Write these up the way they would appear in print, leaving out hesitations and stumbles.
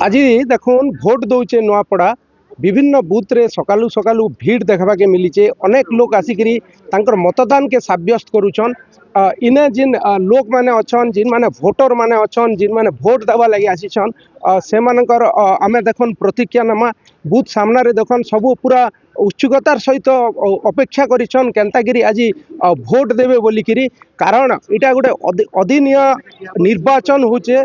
आज देखुन भोट दौचे नुआपड़ा विभिन्न बूथ रे सकालू सकालू भीड़ देखा के मिली। अनेक लोग आसिक मतदान के सब्यस्त करुचन। इने जिन लोक मैंने अच्छन जिन माने भोटर मैंने अच्छन जिन माने भोट देवा लगी आसीछन से मानकर आमे देखन प्रतिक्रिया नमा बूथ सामना रे देखन सबू पूरा उत्सुकतार सहित अपेक्षा करिछन केनतागिरी आज भोट देवे बोलिकिरी। कारण इटा गोटे अदिनीय निर्वाचन होचे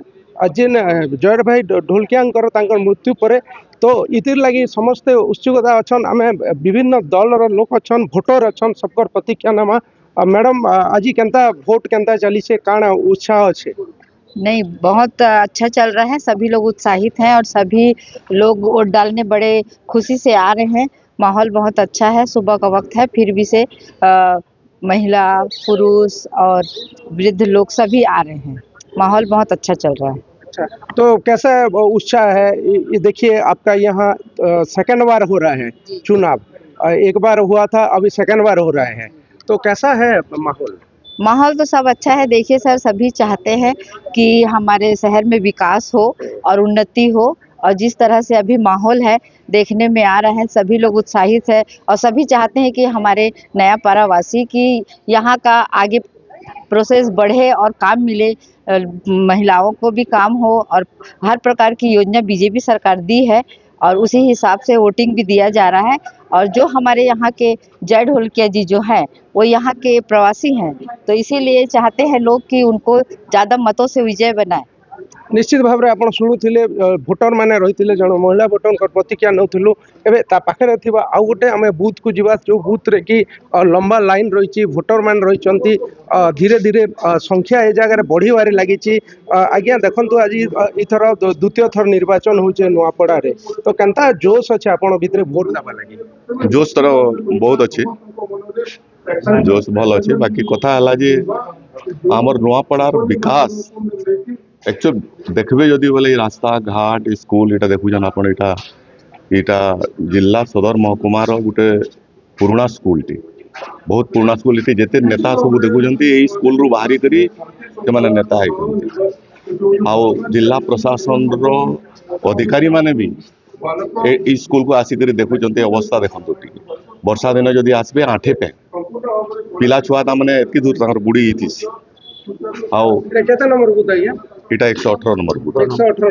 जिन जयर भाई ढोलकियांकर मृत्यु पर तो इतिर लगी समस्ते उत्सुकता अच्छन। आम विभिन्न दलर लोक अच्छन भोटर अच्छन सबकर प्रतीक्षा नमा। मैडम आज केंता भोट केंता चली से काण उत्साह अच्छे? नहीं, बहुत अच्छा चल रहा है। सभी लोग उत्साहित हैं और सभी लोग वोट डालने बड़े खुशी से आ रहे हैं। माहौल बहुत अच्छा है। सुबह का वक्त है, फिर भी से महिला पुरुष और वृद्ध लोग सभी आ रहे हैं। माहौल बहुत अच्छा चल रहा है। अच्छा, तो कैसा उत्साह है? ये देखिए आपका यहाँ सेकंड बार हो रहा है चुनाव। एक बार हुआ था, अभी सेकंड बार हो रहा है, तो कैसा है माहौल? माहौल तो सब अच्छा है। देखिए सर, सभी चाहते हैं कि हमारे शहर में विकास हो और उन्नति हो, और जिस तरह से अभी माहौल है देखने में आ रहा है, सभी लोग उत्साहित है और सभी चाहते हैं कि हमारे नया पारावासी की यहाँ का आगे प्रोसेस बढ़े और काम मिले, महिलाओं को भी काम हो, और हर प्रकार की योजना बीजेपी सरकार दी है और उसी हिसाब से वोटिंग भी दिया जा रहा है। और जो हमारे यहाँ के जय ढोलकिया जी जो हैं वो यहाँ के प्रवासी हैं, तो इसीलिए चाहते हैं लोग कि उनको ज़्यादा मतों से विजय बनाए। निश्चित भाव में आप शुणुले भोटर मैंने रही जन महिला भोटर प्रतिक्रिया नौलु। एवं ता पाखे थी आउ गोटे आम बूथ को जीवा जो बूथ रे कि लंबा लाइन रही भोटर मान रही धीरे धीरे संख्या ए जगह बढ़िबार लगी। आज्ञा देखु आज इथर द्वितीय थर निर्वाचन हो नुआपड़ा रे, तो केनता जोश अच्छे आपण भितर भोट देवा लगी? जोश तर बहुत अच्छे, जोश भल अच्छे। बाकी कथा है आमर नुआपड़ार विकास एक्चुअल देखबे जदि बोले रास्ता घाट स्कूल इटा देखुन आपन इटा जिला सदर महकुमार गोटे पुराना स्कूल टी, बहुत पुराना स्कूल टी। जेते नेता सब देखुं यही स्कूल रू बाहरी करी से माने नेता है। आउ जिला प्रशासन रो अधिकारी माने भी ए स्कूल को आसिक देखुं अवस्था देखो। वर्षा दिन जदि आसबे आठे पे पिला छुआ मैंने एतकी दूर बुड़ी आओ इटा 118 नंबर बूथ। 118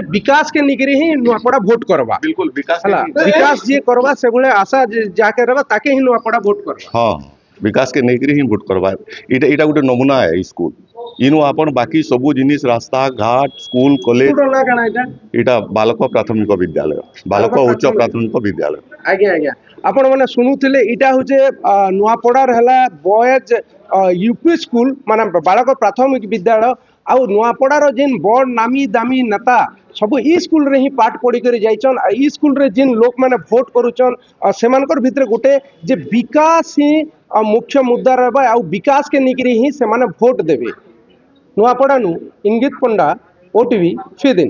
विकास के निकरी ही नुआपड़ा वोट करवा। बिल्कुल विकास जी करवा से बोले आशा जाके रहबा ताके ही नुआपड़ा वोट करवा। हां, विकास के निकरी ही वोट करवा। इटा गोटे नमूना है स्कूल। इनु आपन बाकी सबू जिनिस रास्ता घाट स्कूल कॉलेज इटा बालक प्राथमिक विद्यालय, बालक उच्च प्राथमिक विद्यालय। आज्ञा आज्ञा आपण मैंने शुणुले इटा हूँ नुआपड़ार है बॉयज यूपी स्कूल माने बालक प्राथमिक विद्यालय। आउ नुआपड़ार जिन बड़ नामी दामी नेता सब ई स्कूल रे ही पाठ पढ़ी कर जाइछन। ई स्कूल रे जिन लोक मैंने भोट करुचन सेमानकर भितर गोटे जे विकास ही मुख्य मुद्दा रहबा, आउ विकास के निकरी ही से माने वोट देबे। नुआपड़ा नु इंगित पंडा, ओटीवी स्वीडन।